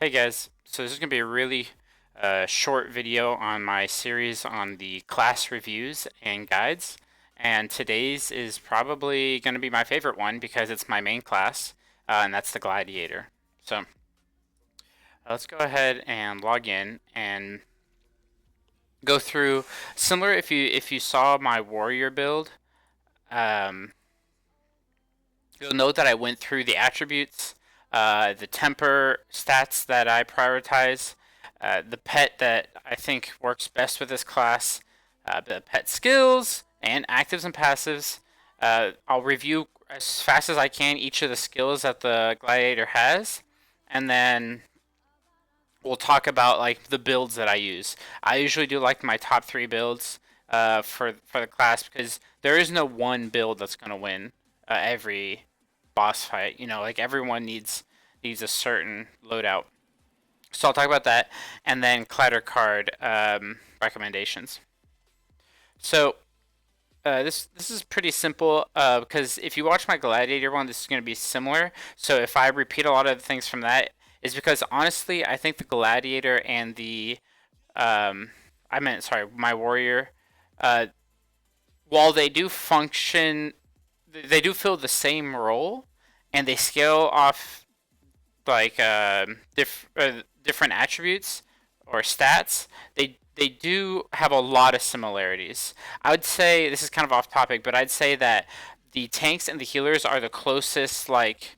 Hey guys, so this is going to be a really short video on my series on the class reviews and guides. And today's is probably going to be my favorite one because it's my main class, and that's the Gladiator. So let's go ahead and log in and go through similar. If you saw my warrior build, um, you'll note that I went through the attributes, the temper stats that I prioritize, the pet that I think works best with this class, the pet skills, and actives and passives. I'll review as fast as I can each of the skills that the Gladiator has, and then we'll talk about like the builds that I use. I usually do like my top three builds for the class because there is no one build that's gonna win every boss fight. You know, like everyone needs a certain loadout. So I'll talk about that, and then Clatter card recommendations. So this is pretty simple because if you watch my Gladiator one, this is going to be similar. So if I repeat a lot of the things from that, is because honestly, I think the Gladiator and the my Warrior, uh, while they do function, they do fill the same role, and they scale off like different attributes or stats. They do have a lot of similarities. I would say this is kind of off topic, but I'd say that the tanks and the healers are the closest. Like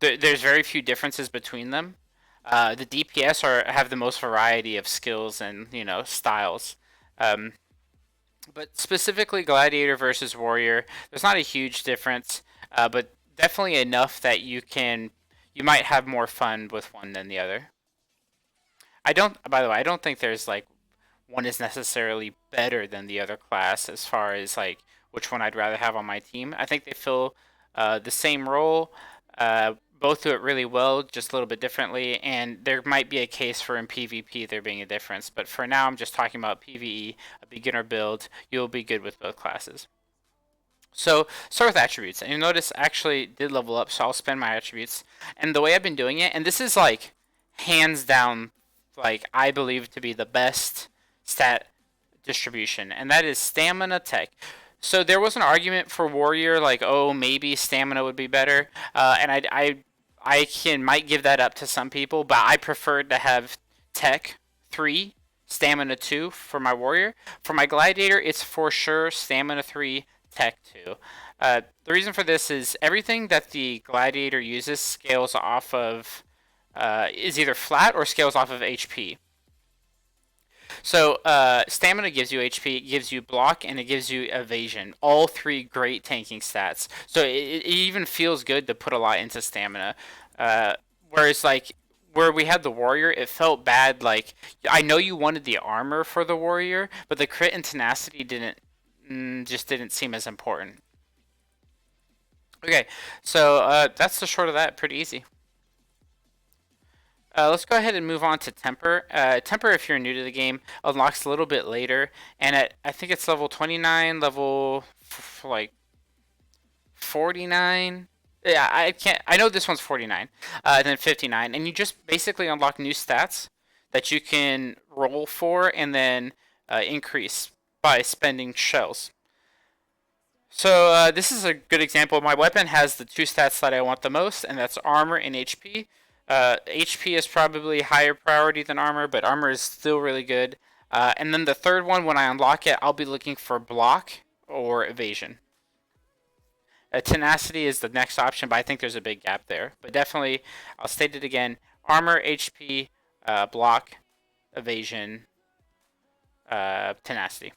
there's very few differences between them. The DPS are have the most variety of skills and styles. Um, but specifically Gladiator versus Warrior, there's not a huge difference, but definitely enough that you might have more fun with one than the other. I don't. By the way, I don't think there's like one is necessarily better than the other class as far as like which one I'd rather have on my team. I think they fill the same role. Both do it really well, just a little bit differently, and there might be a case for in PvP there being a difference. But for now, I'm just talking about PvE, a beginner build. You'll be good with both classes. So start with attributes, and you'll notice I actually did level up, so I'll spend my attributes. And the way I've been doing it, and this is like hands down, like I believe to be the best stat distribution, and that is stamina tech. So there was an argument for warrior, like oh maybe stamina would be better, and I can might give that up to some people, but I preferred to have tech 3, stamina 2 for my warrior. For my gladiator, it's for sure stamina 3, tech 2. The reason for this is everything that the gladiator uses scales off of is either flat or scales off of HP. So stamina gives you HP, it gives you block, and it gives you evasion. All three great tanking stats. So it even feels good to put a lot into stamina. Whereas like where we had the warrior, it felt bad. Like I know you wanted the armor for the warrior, but the crit and tenacity didn't just didn't seem as important. Okay, so that's the short of that. Pretty easy. Let's go ahead and move on to Temper. Temper, if you're new to the game, unlocks a little bit later, and I think it's level 29, level like 49. Yeah, I can't. I know this one's 49, then 59, and you just basically unlock new stats that you can roll for and then increase by spending shells. So this is a good example. My weapon has the two stats that I want the most, and that's armor and HP. HP is probably higher priority than armor, but armor is still really good. And then the third one, when I unlock it, I'll be looking for block or evasion. Tenacity is the next option, but I think there's a big gap there. But definitely, I'll state it again: armor, HP, block, evasion, tenacity.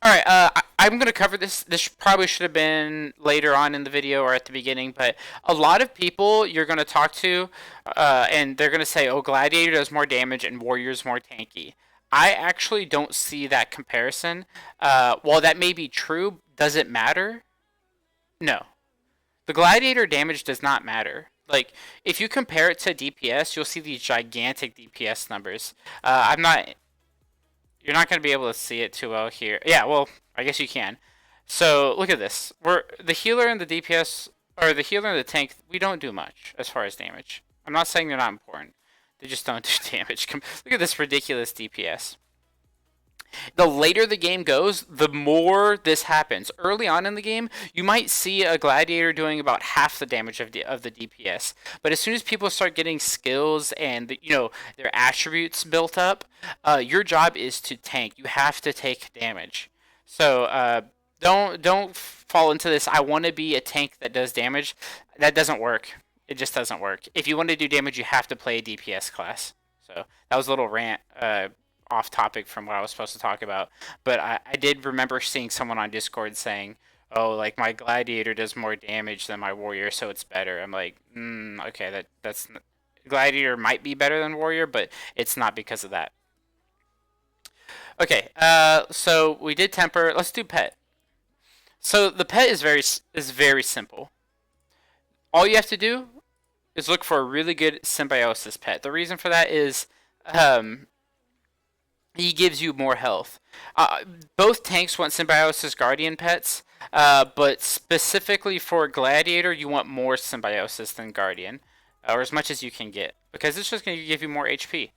All right, I'm going to cover this. This probably should have been later on in the video or at the beginning, but a lot of people you're going to talk to, and they're going to say, "Oh, Gladiator does more damage and Warrior's more tanky." I actually don't see that comparison. While that may be true, does it matter? No. The Gladiator damage does not matter. Like, if you compare it to DPS, you'll see these gigantic DPS numbers. I'm not You're not going to be able to see it too well here. Yeah, well, I guess you can. So look at this. We're the healer and the DPS, or the healer and the tank. We don't do much as far as damage. I'm not saying they're not important. They just don't do damage. Look at this ridiculous DPS. The later the game goes, the more this happens. Early on in the game, you might see a gladiator doing about half the damage of the DPS. But as soon as people start getting skills and their attributes built up, your job is to tank. You have to take damage. So don't fall into this. I want to be a tank that does damage. That doesn't work. It just doesn't work. If you want to do damage, you have to play a DPS class. So that was a little rant. Off topic from what I was supposed to talk about, but I did remember seeing someone on Discord saying, "Oh, like my gladiator does more damage than my warrior, so it's better." I'm like, okay, that's gladiator might be better than warrior, but it's not because of that. Okay, so we did temper. Let's do pet. So the pet is very simple. All you have to do is look for a really good symbiosis pet. The reason for that is, he gives you more health. Both tanks want Symbiosis Guardian pets, but specifically for Gladiator, you want more Symbiosis than Guardian, or as much as you can get, because it's just going to give you more HP.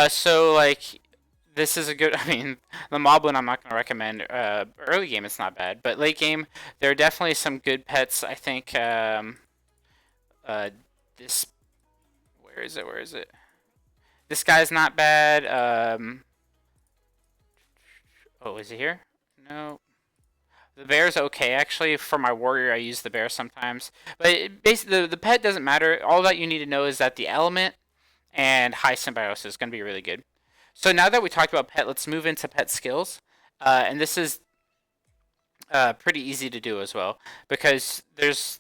So, like, this is a good. I mean, the Moblin I'm not going to recommend. Early game, it's not bad, but late game, there are definitely some good pets. I think this. Where is it? Where is it? This guy's not bad. Oh, is he here? No. The bear's okay, actually. For my warrior, I use the bear sometimes. But basically, the pet doesn't matter. All that you need to know is that the element and high symbiosis is going to be really good. So now that we talked about pet, let's move into pet skills. And this is pretty easy to do as well. Because there's...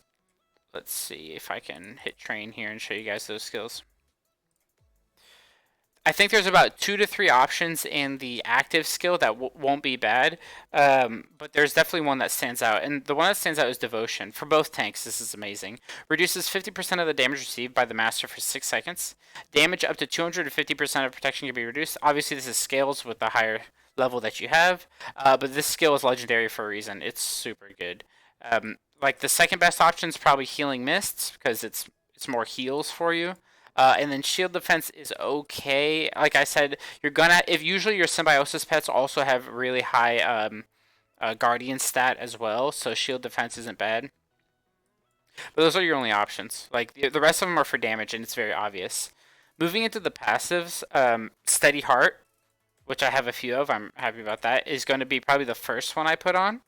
Let's see if I can hit train here and show you guys those skills. I think there's about 2 to 3 options in the active skill that won't be bad, but there's definitely one that stands out, and the one that stands out is Devotion. For both tanks, this is amazing. Reduces 50% of the damage received by the master for 6 seconds. Damage up to 250% of protection can be reduced. Obviously, this is scales with the higher level that you have, but this skill is legendary for a reason. It's super good. Like the second best option is probably Healing Mists, because it's more heals for you. And then shield defense is okay. Like I said, you're gonna if usually your symbiosis pets also have really high guardian stat as well, so shield defense isn't bad. But those are your only options. Like the rest of them are for damage, and it's very obvious. Moving into the passives, Steady Heart, which I have a few of, I'm happy about that, is going to be probably the first one I put on.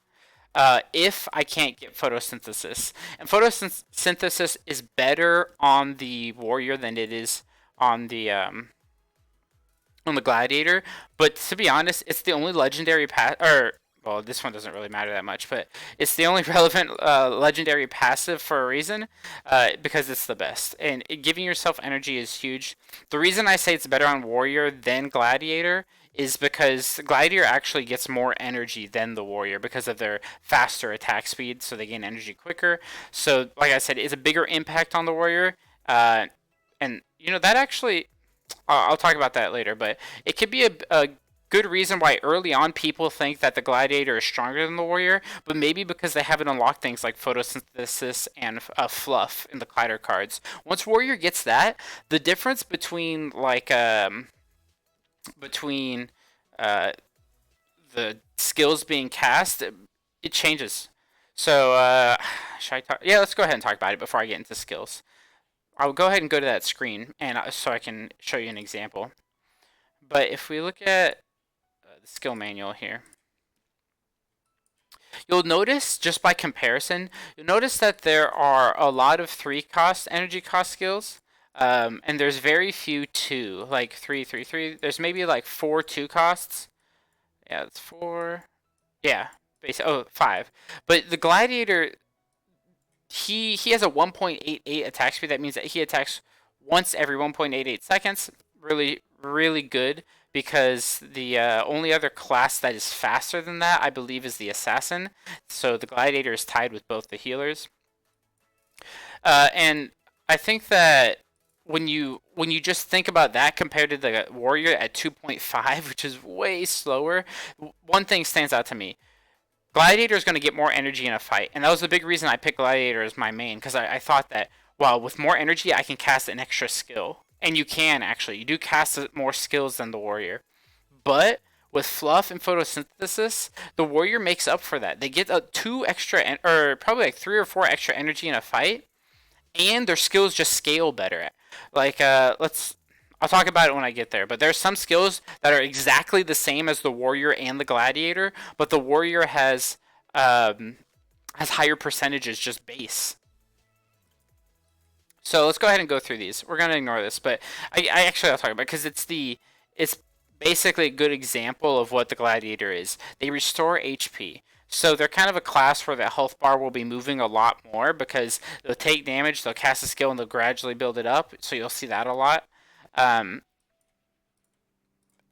If I can't get photosynthesis. And photosynthesis is better on the warrior than it is on the gladiator. But to be honest, it's the only legendary well, this one doesn't really matter that much, but it's the only relevant legendary passive for a reason, because it's the best. And giving yourself energy is huge. The reason I say it's better on warrior than gladiator is because Gladiator actually gets more energy than the Warrior because of their faster attack speed, so they gain energy quicker. So, like I said, it's a bigger impact on the Warrior, and that actually, I'll talk about that later. But it could be a good reason why early on people think that the Gladiator is stronger than the Warrior, but maybe because they haven't unlocked things like photosynthesis and fluff in the Clatter cards. Once Warrior gets that, the difference between the skills being cast, it changes. So, should I talk? Yeah, let's go ahead and talk about it before I get into skills. I'll go ahead and go to that screen, and so I can show you an example. But if we look at the skill manual here, you'll notice, just by comparison, you'll notice that there are a lot of 3-cost energy cost skills. And there's very few 2, like 3, 3, 3. There's maybe like 4 2 costs. Yeah, it's 4. Yeah, 5. But the Gladiator, he has a 1.88 attack speed. That means that he attacks once every 1.88 seconds. Really, really good, because the only other class that is faster than that, I believe, is the Assassin. So the Gladiator is tied with both the healers. And I think that when you just think about that compared to the Warrior at 2.5, which is way slower, one thing stands out to me. Gladiator is going to get more energy in a fight, and that was the big reason I picked Gladiator as my main, because I thought that Well, with more energy, I can cast an extra skill. And you can actually. You do cast more skills than the warrior. But with fluff and photosynthesis, the warrior makes up for that. They get two extra, or probably like 3 or 4 extra energy in a fight, and their skills just scale better. Like, I'll talk about it when I get there. But there's some skills that are exactly the same as the warrior and the gladiator, but the warrior has higher percentages just base. So let's go ahead and go through these. We're gonna ignore this, but I actually I'll talk about it because it's basically a good example of what the gladiator is. They restore HP. So they're kind of a class where the health bar will be moving a lot more because they'll take damage, they'll cast a skill, and they'll gradually build it up. So you'll see that a lot. Um,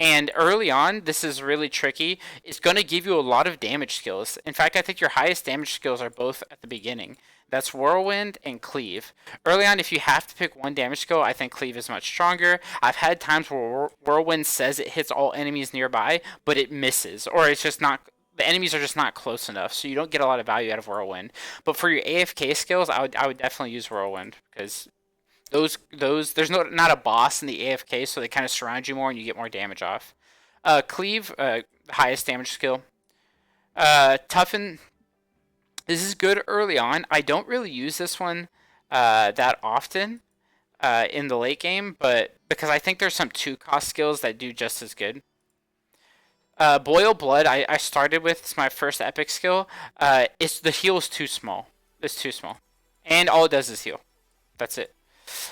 and early on, this is really tricky. It's going to give you a lot of damage skills. In fact, I think your highest damage skills are both at the beginning. That's Whirlwind and Cleave. Early on, if you have to pick one damage skill, I think Cleave is much stronger. I've had times where Whirlwind says it hits all enemies nearby, but it misses, or it's just not. The enemies are just not close enough, so you don't get a lot of value out of Whirlwind. But for your AFK skills, I would definitely use Whirlwind because there's not a boss in the AFK, so they kind of surround you more and you get more damage off. Cleave, highest damage skill. Toughen. This is good early on. I don't really use this one that often in the late game, but because I think there's some 2-cost skills that do just as good. Boil Blood, I started with. It's my first epic skill. The heal is too small. It's too small. And all it does is heal. That's it.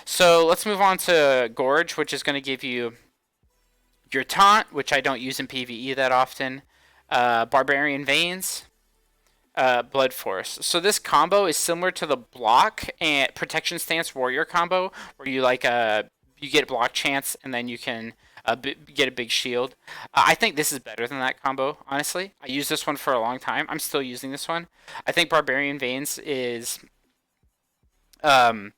So let's move on to Gorge, which is going to give you your Taunt, which I don't use in PvE that often. Barbarian Veins. Blood Force. So this combo is similar to the block and protection stance warrior combo, where you get block chance and then you can get a big shield. I think this is better than that combo. Honestly, I used this one for a long time. I'm still using this one. I think Barbarian Veins is good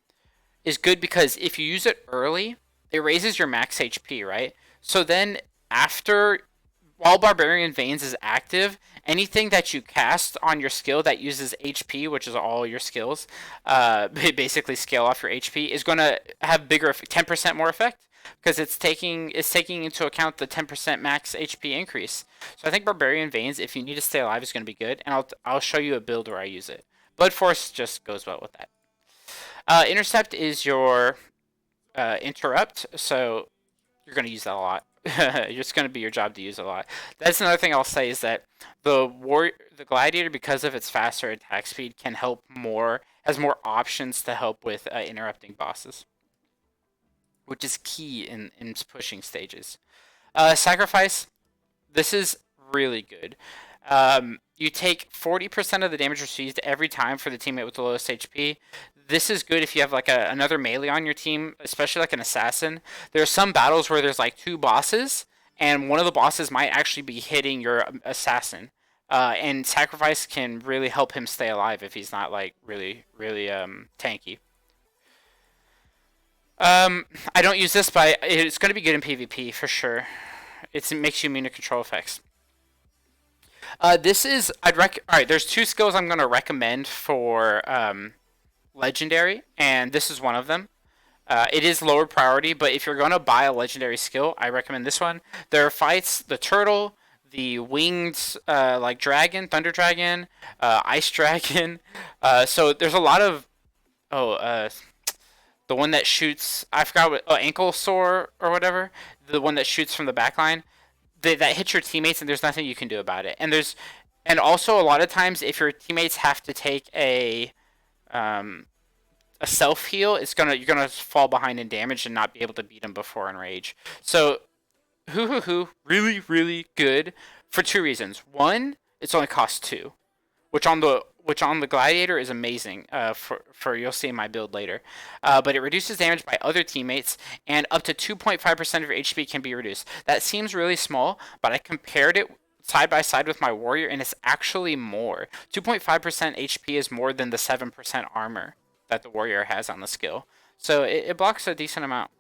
because if you use it early, it raises your max HP, right? So then while Barbarian Veins is active, anything that you cast on your skill that uses HP, which is all your skills, basically scale off your HP, is going to have 10% more effect because it's taking into account the 10% max HP increase. So I think Barbarian Veins, if you need to stay alive, is going to be good, and I'll show you a build where I use it. Blood Force just goes well with that. Intercept is your interrupt, so you're going to use that a lot. It's going to be your job to use it a lot. That's another thing I'll say is that the Gladiator, because of its faster attack speed, has more options to help with interrupting bosses, which is key in pushing stages. Sacrifice, this is really good. You take 40% of the damage received every time for the teammate with the lowest HP. This is good if you have like another melee on your team, especially like an assassin. There are some battles where there's like 2 bosses, and one of the bosses might actually be hitting your assassin. And Sacrifice can really help him stay alive if he's not like really tanky. I don't use this, but it's going to be good in PvP for sure. It makes you immune to control effects. Alright, there's 2 skills I'm going to recommend for legendary, and this is one of them. It is lower priority, but if you're going to buy a legendary skill, I recommend this one. There are fights, the turtle, the winged like dragon, thunder dragon, ice dragon. So there's a lot of the one that shoots, I forgot what, ankle sore or whatever, the one that shoots from the back line, that hits your teammates and there's nothing you can do about it. And also a lot of times if your teammates have to take a self heal, you're gonna fall behind in damage and not be able to beat them before Enrage. So really good for 2 reasons. One, it's only cost 2, which on the Gladiator is amazing. For you'll see in my build later. But it reduces damage by other teammates, and up to 2.5% of your HP can be reduced. That seems really small, but I compared it side by side with my warrior, and it's actually more. 2.5% HP is more than the 7% armor that the warrior has on the skill. So it blocks a decent amount.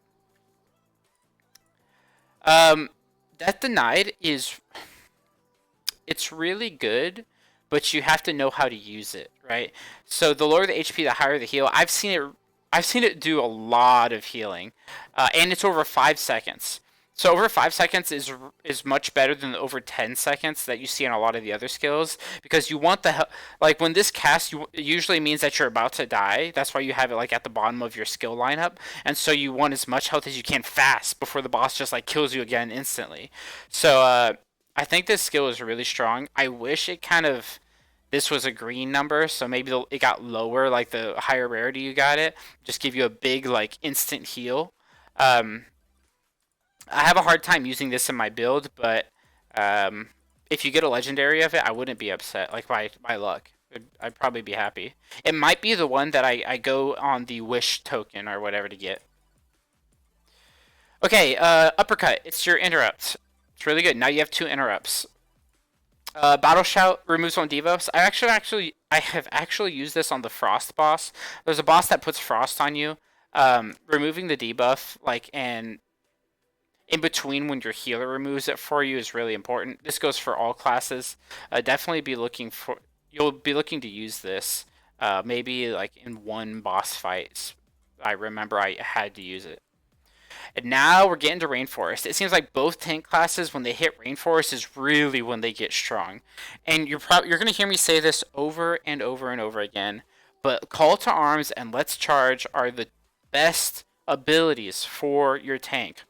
Death Denied it's really good, but you have to know how to use it, right? So the lower the HP, the higher the heal. I've seen it I've seen it do a lot of healing, and it's over 5 seconds. So over 5 seconds is much better than the over 10 seconds that you see in a lot of the other skills because you want like when this cast it usually means that you're about to die. That's why you have it like at the bottom of your skill lineup, and so you want as much health as you can fast before the boss just like kills you again instantly. So I think this skill is really strong. I wish it kind of this was a green number, so maybe it got lower, like the higher rarity you got it, just give you a big like instant heal. Um, I have a hard time using this in my build, but um, if you get a legendary of it, I wouldn't be upset. Like by luck, I'd probably be happy. It might be the one that I go on the wish token or whatever to get. Okay, uppercut. It's your interrupts. It's really good. Now you have two interrupts. Battle Shout removes one debuffs. I have actually used this on the Frost boss. There's a boss that puts Frost on you. Removing the debuff, like, and in between when your healer removes it for you is really important. This goes for all classes. Definitely be looking for. You'll be looking to use this. Maybe like in one boss fight. I remember I had to use it. And now we're getting to Rainforest. It seems like both tank classes, when they hit Rainforest, is really when they get strong. And you're going to hear me say this over and over and over again. But Call to Arms and Let's Charge are the best abilities for your tank.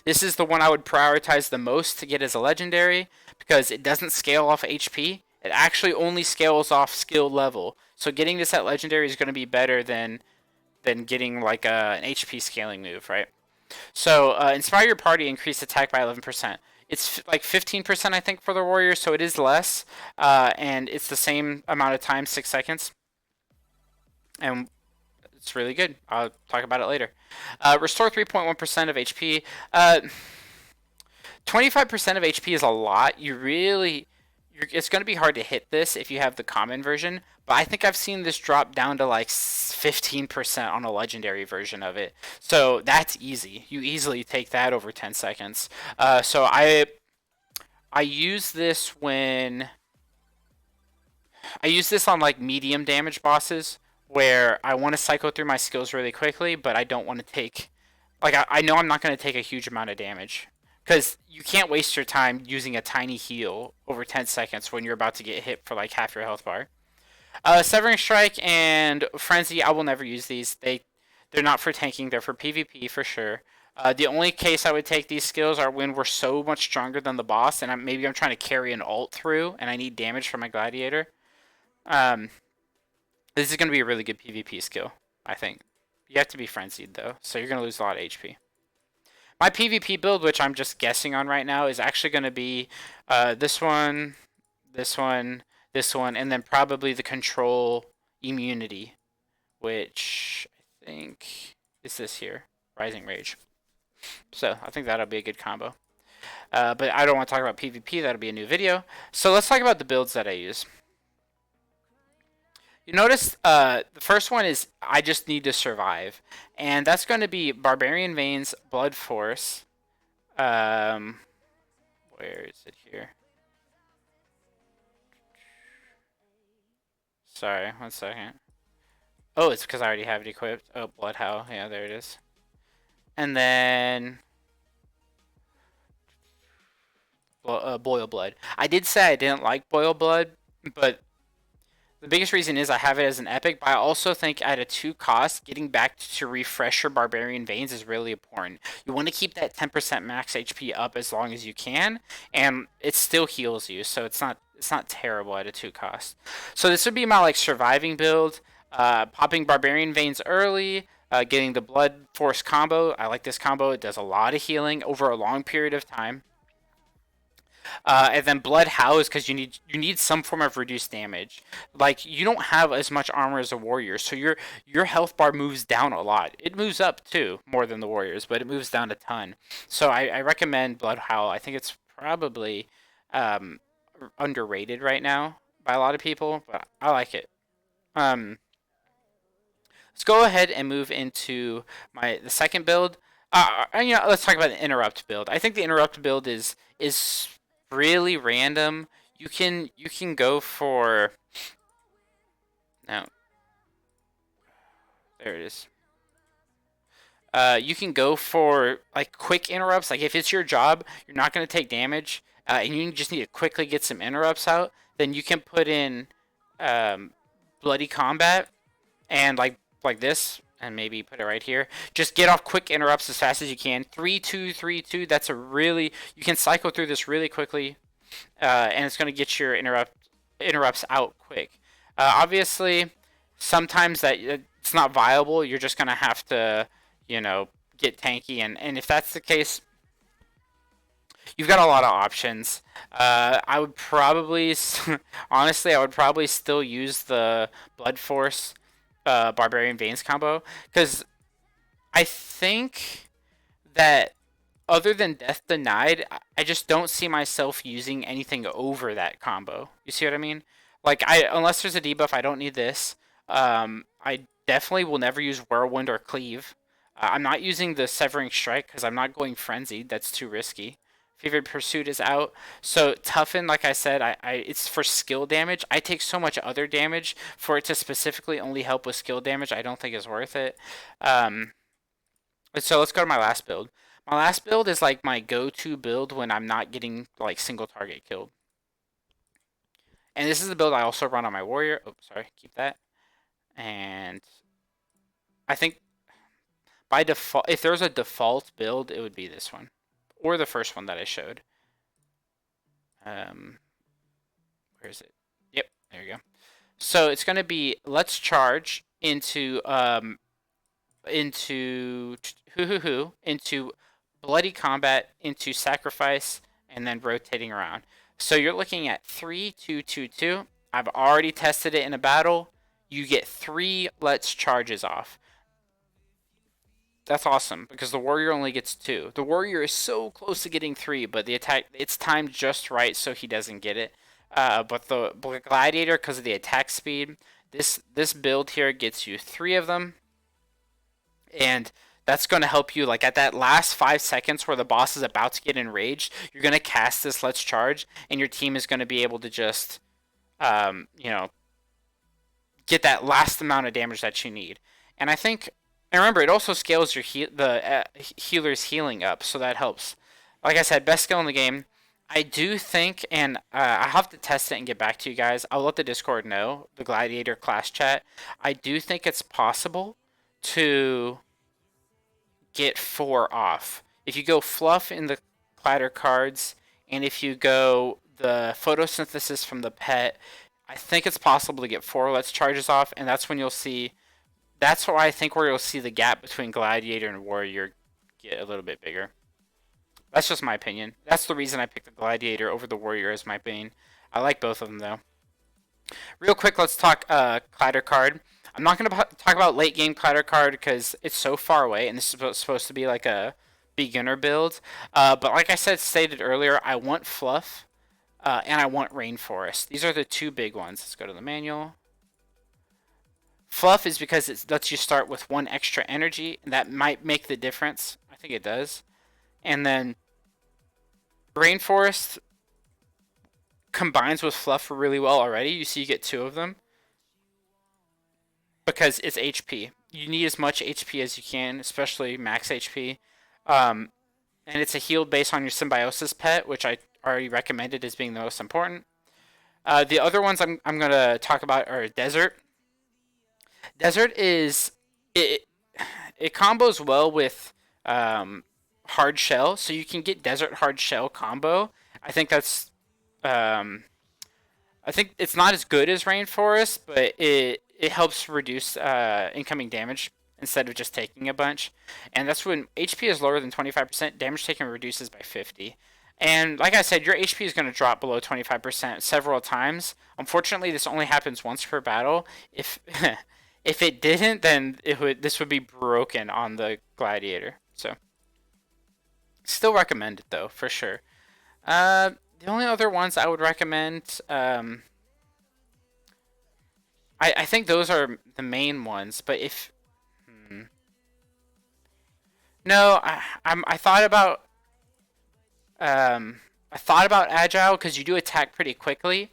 This is the one I would prioritize the most to get as a legendary because it doesn't scale off HP. It actually only scales off skill level. So getting this at legendary is going to be better than getting like an HP scaling move, right? So inspire your party, increase attack by 11%. It's like 15%, I think, for the warriors, so it is less, and it's the same amount of time, 6 seconds, and it's really good. I'll talk about it later. Restore 3.1% of HP. 25% of HP is a lot. It's going to be hard to hit this if you have the common version, but I think I've seen this drop down to like 15% on a legendary version of it. So that's easy. You easily take that over 10 seconds. So I use this when I use this on like medium damage bosses where I want to cycle through my skills really quickly, but I don't want to take like I know I'm not going to take a huge amount of damage because you can't waste your time using a tiny heal over 10 seconds when you're about to get hit for like half your health bar. Severing Strike and Frenzy, I will never use these. They're not for tanking. They're for PvP for sure. The only case I would take these skills are when we're so much stronger than the boss, and maybe I'm trying to carry an ult through, and I need damage from my Gladiator. Um, this is going to be a really good PvP skill, I think. You have to be frenzied though, so you're going to lose a lot of HP. My PvP build, which I'm just guessing on right now, is actually going to be this one, this one, this one, and then probably the control immunity, which I think is this here, Rising Rage. So I think that'll be a good combo. But I don't want to talk about PvP, that'll be a new video. So let's talk about the builds that I use. You notice the first one is I just need to survive. And that's going to be Barbarian Veins, Blood Force. Where is it here? Sorry, 1 second. Oh, it's because I already have it equipped. Oh, Blood Howl. Yeah, there it is. And then Boil Blood. I did say I didn't like Boil Blood, but the biggest reason is I have it as an epic, but I also think at a 2 cost, getting back to refresh your Barbarian Veins is really important. You want to keep that 10% max HP up as long as you can, and it still heals you, so it's not terrible at a 2 cost. So this would be my like surviving build, popping Barbarian Veins early, getting the Blood Force combo. I like this combo. It does a lot of healing over a long period of time. And then Blood House because you need some form of reduced damage. Like you don't have as much armor as a warrior, so your health bar moves down a lot. It moves up too, more than the warriors, but it moves down a ton. So I recommend Blood Howl. I think it's probably um, underrated right now by a lot of people, but I like it. Um, let's go ahead and move into the second build. Let's talk about the interrupt build. I think the interrupt build is really random. You can go for no. There it is. You can go for like quick interrupts. Like if it's your job, you're not going to take damage, and you just need to quickly get some interrupts out. Then you can put in um, bloody combat and like this, and maybe put it right here. Just get off quick interrupts as fast as you can. 3-2-3-2. That's a really you can cycle through this really quickly, and it's going to get your interrupts out quick. Obviously, sometimes that it's not viable. You're just going to have to get tanky, and if that's the case, you've got a lot of options. I would probably, honestly, I would probably still use the Blood Force Barbarian Veins combo because I think that other than Death Denied, I just don't see myself using anything over that combo. You see what I mean? Like unless there's a debuff, I don't need this. I definitely will never use Whirlwind or Cleave. I'm not using the Severing Strike because I'm not going Frenzied. That's too risky. Fevered Pursuit is out. So Toughen, like I said, it's for skill damage. I take so much other damage for it to specifically only help with skill damage. I don't think it's worth it. So let's go to my last build. My last build is like my go-to build when I'm not getting like single target killed. And this is the build I also run on my warrior. Oh, sorry, keep that. And I think by default, if there's a default build, it would be this one. Or the first one that I showed. Where is it? Yep, there you go. So it's going to be let's charge into into bloody combat, into sacrifice, and then rotating around. So you're looking at 3-2-2-2. I've already tested it in a battle. You get 3 let's charges off. That's awesome because the warrior only gets 2. The warrior is so close to getting 3, but the attack it's timed just right so he doesn't get it. But the gladiator, because of the attack speed, this build here gets you 3 of them, and that's going to help you like at that last 5 seconds where the boss is about to get enraged. You're going to cast this let's charge, and your team is going to be able to just get that last amount of damage that you need. And I think. And remember, it also scales your healer's healing up, so that helps. Like I said, best skill in the game. I do think, and I have to test it and get back to you guys. I'll let the Discord know, the Gladiator class chat. I do think it's possible to get 4 off. If you go Fluff in the Clatter cards, and if you go the Photosynthesis from the pet, I think it's possible to get 4 let's charges off, and that's when you'll see. That's why I think where you'll see the gap between Gladiator and Warrior get a little bit bigger. That's just my opinion. That's the reason I picked the Gladiator over the Warrior as my main. I like both of them though. Real quick, let's talk Clatter card. I'm not going to talk about late game Clatter card because it's so far away, and this is supposed to be like a beginner build. But like I stated earlier, I want Fluff and I want Rainforest. These are the 2 big ones. Let's go to the manual. Fluff is because it lets you start with 1 extra energy, and that might make the difference. I think it does. And then Rainforest combines with Fluff really well already. You see you get 2 of them because it's HP. You need as much HP as you can, especially max HP. And it's a heal based on your Symbiosis pet, which I already recommended as being the most important. The other ones I'm going to talk about are Desert. Desert is it combos well with hard shell, so you can get Desert hard shell combo. I think that's I think it's not as good as Rainforest, but it helps reduce incoming damage instead of just taking a bunch. And that's when HP is lower than 25%, damage taken reduces by 50. And like I said, your HP is going to drop below 25% several times. Unfortunately, this only happens once per battle. If if it didn't, then this would be broken on the Gladiator. So, still recommend it though, for sure. The only other ones I would recommend, I think those are the main ones. But if no, I thought about Agile because you do attack pretty quickly.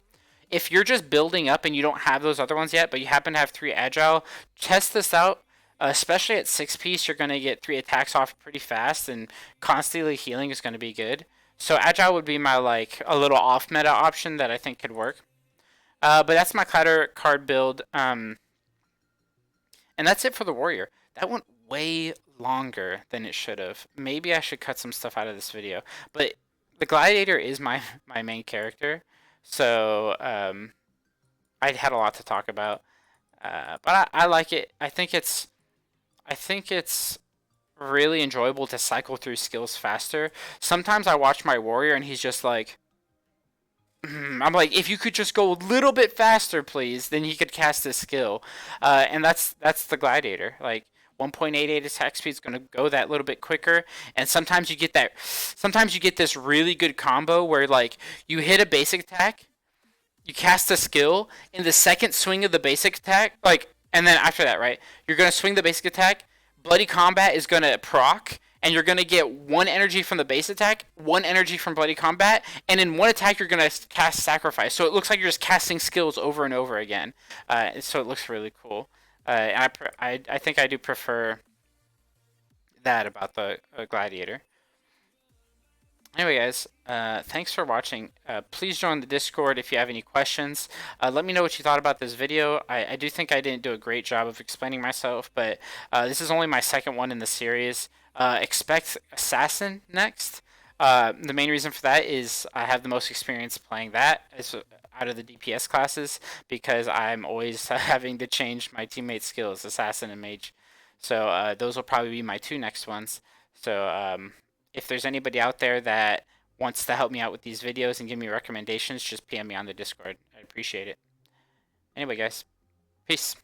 If you're just building up and you don't have those other ones yet, but you happen to have 3 Agile, test this out. Especially at 6 piece, you're going to get 3 attacks off pretty fast, and constantly healing is going to be good. So Agile would be my like a little off meta option that I think could work. But that's my Clatter card build. And that's it for the Warrior. That went way longer than it should have. Maybe I should cut some stuff out of this video. But the Gladiator is my main character. So I had a lot to talk about. But I like it. I think it's really enjoyable to cycle through skills faster. Sometimes I watch my Warrior and he's just like, I'm like, if you could just go a little bit faster, please, then he could cast this skill. And that's the Gladiator. Like 1.88 attack speed is going to go that little bit quicker. And sometimes you get that. Sometimes you get this really good combo where like you hit a basic attack, you cast a skill in the second swing of the basic attack, like, and then after that, right, you're gonna swing the basic attack. Bloody Combat is gonna proc, and you're gonna get 1 energy from the base attack, 1 energy from Bloody Combat, and in one attack you're gonna cast Sacrifice. So it looks like you're just casting skills over and over again. So it looks really cool. And I think I do prefer that about the Gladiator. Anyway, guys, thanks for watching. Please join the Discord if you have any questions. Let me know what you thought about this video. I do think I didn't do a great job of explaining myself, but this is only my second one in the series. Expect Assassin next. The main reason for that is I have the most experience playing that out of the DPS classes, because I'm always having to change my teammates' skills, Assassin and Mage. So those will probably be my two next ones. So if there's anybody out there that wants to help me out with these videos and give me recommendations, just PM me on the Discord. I'd appreciate it. Anyway, guys, peace.